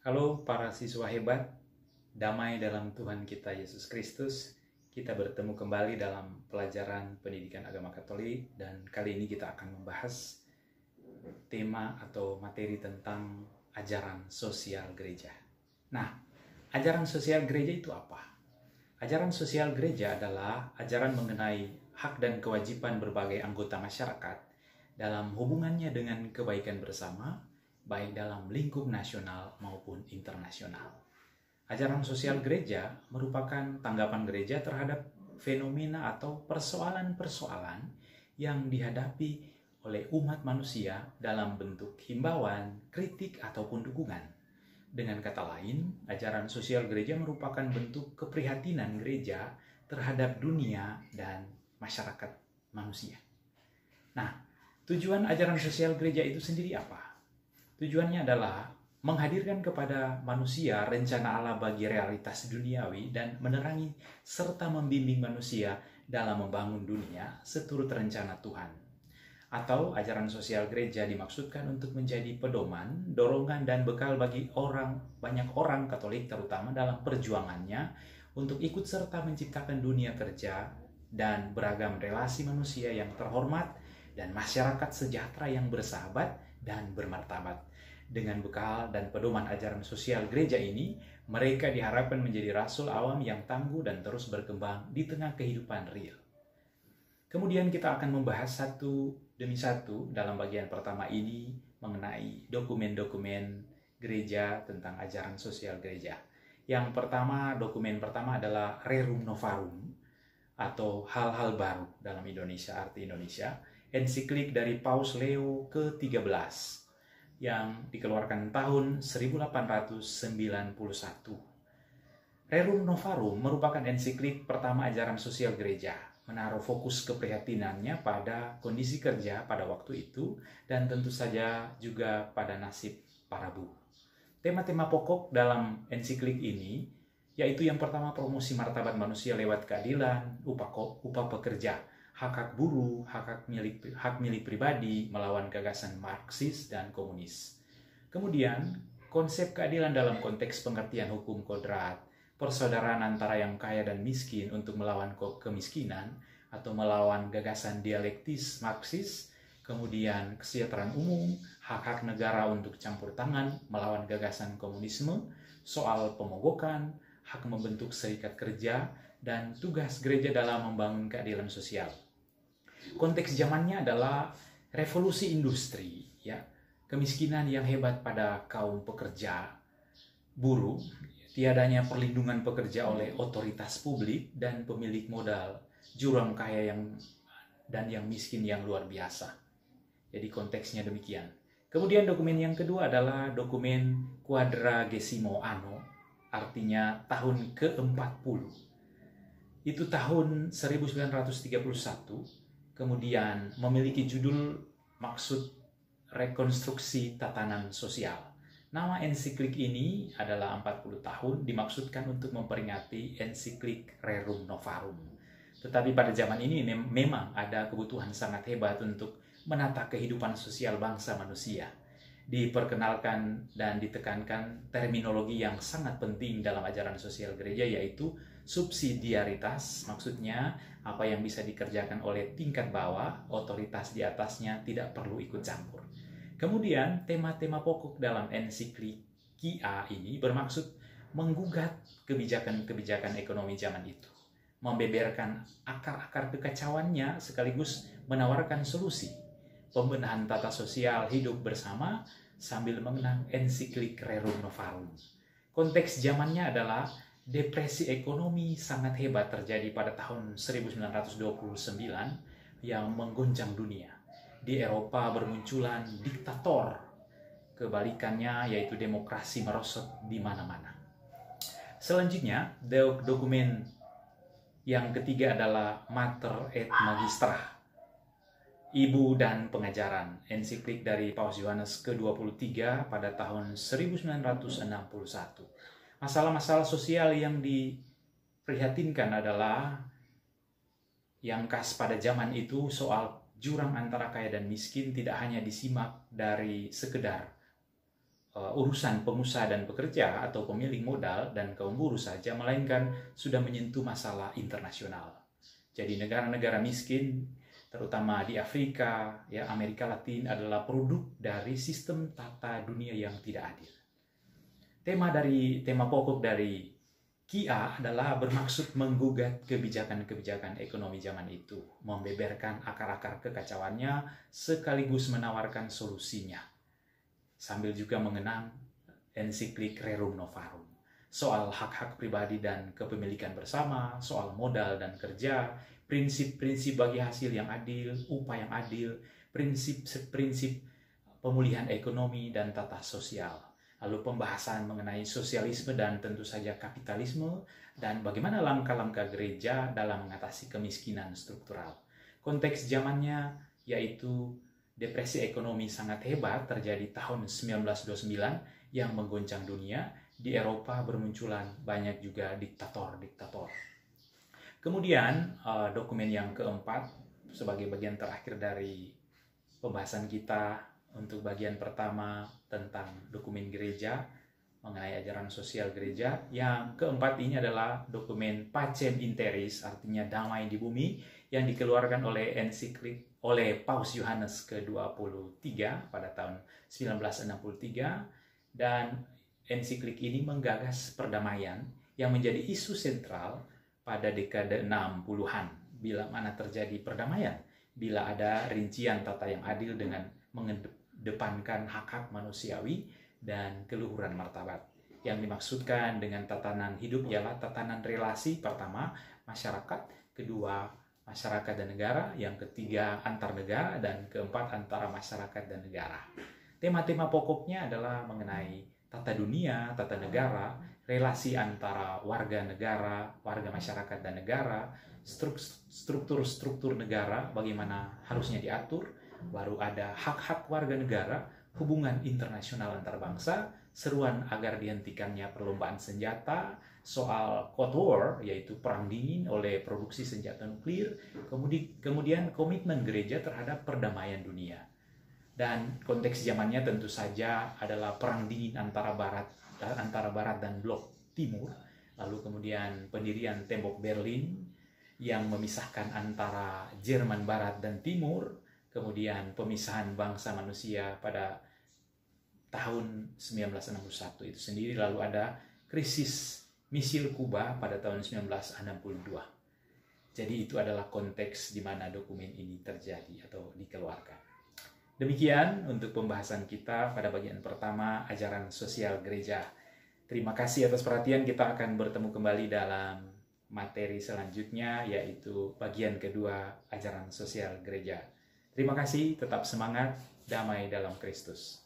Halo para siswa hebat, damai dalam Tuhan kita Yesus Kristus. Kita bertemu kembali dalam pelajaran pendidikan agama Katolik dan kali ini kita akan membahas tema atau materi tentang ajaran sosial gereja. Nah, ajaran sosial gereja itu apa? Ajaran sosial gereja adalah ajaran mengenai hak dan kewajiban berbagai anggota masyarakat dalam hubungannya dengan kebaikan bersama, baik dalam lingkup nasional maupun internasional. Ajaran sosial gereja merupakan tanggapan gereja terhadap fenomena atau persoalan-persoalan yang dihadapi oleh umat manusia dalam bentuk himbauan, kritik, ataupun dukungan. Dengan kata lain, ajaran sosial gereja merupakan bentuk keprihatinan gereja terhadap dunia dan masyarakat manusia. Nah, tujuan ajaran sosial gereja itu sendiri apa? Tujuannya adalah menghadirkan kepada manusia rencana Allah bagi realitas duniawi dan menerangi serta membimbing manusia dalam membangun dunia seturut rencana Tuhan. Atau ajaran sosial gereja dimaksudkan untuk menjadi pedoman, dorongan, dan bekal bagi banyak orang Katolik terutama dalam perjuangannya untuk ikut serta menciptakan dunia kerja dan beragam relasi manusia yang terhormat dan masyarakat sejahtera yang bersahabat dan bermartabat. Dengan bekal dan pedoman ajaran sosial gereja ini, mereka diharapkan menjadi rasul awam yang tangguh dan terus berkembang di tengah kehidupan real. Kemudian kita akan membahas satu demi satu dalam bagian pertama ini mengenai dokumen-dokumen gereja tentang ajaran sosial gereja. Yang pertama, dokumen pertama adalah Rerum Novarum atau hal-hal baru dalam Indonesia, arti Indonesia, ensiklik dari Paus Leo ke-13 yang dikeluarkan tahun 1891. Rerum Novarum merupakan ensiklik pertama ajaran sosial gereja, menaruh fokus keprihatinannya pada kondisi kerja pada waktu itu dan tentu saja juga pada nasib para buruh. Tema-tema pokok dalam ensiklik ini yaitu yang pertama promosi martabat manusia lewat keadilan, upah pekerja, hak buruh, hak milik pribadi melawan gagasan Marxis dan komunis. Kemudian konsep keadilan dalam konteks pengertian hukum kodrat, persaudaraan antara yang kaya dan miskin untuk melawan kemiskinan atau melawan gagasan dialektis Marxis, kemudian kesejahteraan umum, hak-hak negara untuk campur tangan melawan gagasan komunisme, soal pemogokan, hak membentuk serikat kerja, dan tugas gereja dalam membangun keadilan sosial. Konteks zamannya adalah revolusi industri, ya, kemiskinan yang hebat pada kaum pekerja, buruh, tiadanya perlindungan pekerja oleh otoritas publik dan pemilik modal, jurang kaya dan yang miskin yang luar biasa. Jadi konteksnya demikian. Kemudian dokumen yang kedua adalah dokumen Quadragesimo Anno, artinya tahun ke-40. Itu tahun 1931, kemudian memiliki judul maksud rekonstruksi tatanan sosial. Nama ensiklik ini adalah 40 tahun dimaksudkan untuk memperingati ensiklik Rerum Novarum. Tetapi pada zaman ini memang ada kebutuhan sangat hebat untuk menata kehidupan sosial bangsa manusia. Diperkenalkan dan ditekankan terminologi yang sangat penting dalam ajaran sosial gereja yaitu subsidiaritas, maksudnya apa yang bisa dikerjakan oleh tingkat bawah, otoritas di atasnya tidak perlu ikut campur. Kemudian tema-tema pokok dalam ensiklik QA ini bermaksud menggugat kebijakan-kebijakan ekonomi zaman itu, membeberkan akar-akar kekacauannya sekaligus menawarkan solusi, pembenahan tata sosial hidup bersama sambil mengenang ensiklik Rerum Novarum. Konteks zamannya adalah depresi ekonomi sangat hebat terjadi pada tahun 1929 yang mengguncang dunia. Di Eropa bermunculan diktator, kebalikannya yaitu demokrasi merosot di mana-mana. Selanjutnya, dokumen yang ketiga adalah Mater et Magistra, Ibu dan Pengajaran, ensiklik dari Paus Yohanes ke-23 pada tahun 1961. Masalah-masalah sosial yang diprihatinkan adalah yang khas pada zaman itu soal jurang antara kaya dan miskin tidak hanya disimak dari sekedar urusan pengusaha dan pekerja atau pemilik modal dan kaum buruh saja, melainkan sudah menyentuh masalah internasional. Jadi negara-negara miskin, terutama di Afrika, ya Amerika Latin, adalah produk dari sistem tata dunia yang tidak adil. Tema pokok dari KIA adalah bermaksud menggugat kebijakan-kebijakan ekonomi zaman itu, membeberkan akar-akar kekacauannya sekaligus menawarkan solusinya, sambil juga mengenang ensiklik Rerum Novarum, soal hak-hak pribadi dan kepemilikan bersama, soal modal dan kerja, prinsip-prinsip bagi hasil yang adil, upah yang adil, prinsip-prinsip pemulihan ekonomi dan tata sosial. Lalu pembahasan mengenai sosialisme dan tentu saja kapitalisme, dan bagaimana langkah-langkah gereja dalam mengatasi kemiskinan struktural. Konteks zamannya yaitu depresi ekonomi sangat hebat terjadi tahun 1929 yang menggoncang dunia. Di Eropa bermunculan banyak juga diktator-diktator. Kemudian dokumen yang keempat sebagai bagian terakhir dari pembahasan kita untuk bagian pertama tentang dokumen gereja mengenai ajaran sosial gereja. Yang keempat ini adalah dokumen Pacem in Terris, artinya damai di bumi, yang dikeluarkan oleh ensiklik oleh Paus Yohanes ke-23 pada tahun 1963, dan ensiklik ini menggagas perdamaian yang menjadi isu sentral pada dekade 60-an. Bila mana terjadi perdamaian? Bila ada rincian tata yang adil dengan mengedepankan hak-hak manusiawi dan keluhuran martabat. Yang dimaksudkan dengan tatanan hidup ialah tatanan relasi, pertama masyarakat, kedua masyarakat dan negara, yang ketiga antar negara, dan keempat antara masyarakat dan negara. Tema-tema pokoknya adalah mengenai tata dunia, tata negara, relasi antara warga negara, warga masyarakat dan negara, struktur-struktur negara, bagaimana harusnya diatur, baru ada hak-hak warga negara, hubungan internasional antar bangsa, seruan agar dihentikannya perlombaan senjata, soal Cold War, yaitu perang dingin oleh produksi senjata nuklir, kemudian komitmen gereja terhadap perdamaian dunia. Dan konteks zamannya tentu saja adalah perang dingin antara Barat dan Blok Timur, lalu kemudian pendirian tembok Berlin yang memisahkan antara Jerman Barat dan Timur, kemudian pemisahan bangsa manusia pada tahun 1961 itu sendiri, lalu ada krisis misil Kuba pada tahun 1962. Jadi itu adalah konteks di mana dokumen ini terjadi atau dikeluarkan. Demikian untuk pembahasan kita pada bagian pertama, ajaran sosial gereja. Terima kasih atas perhatian. Kita akan bertemu kembali dalam materi selanjutnya, yaitu bagian kedua, ajaran sosial gereja. Terima kasih, tetap semangat, damai dalam Kristus.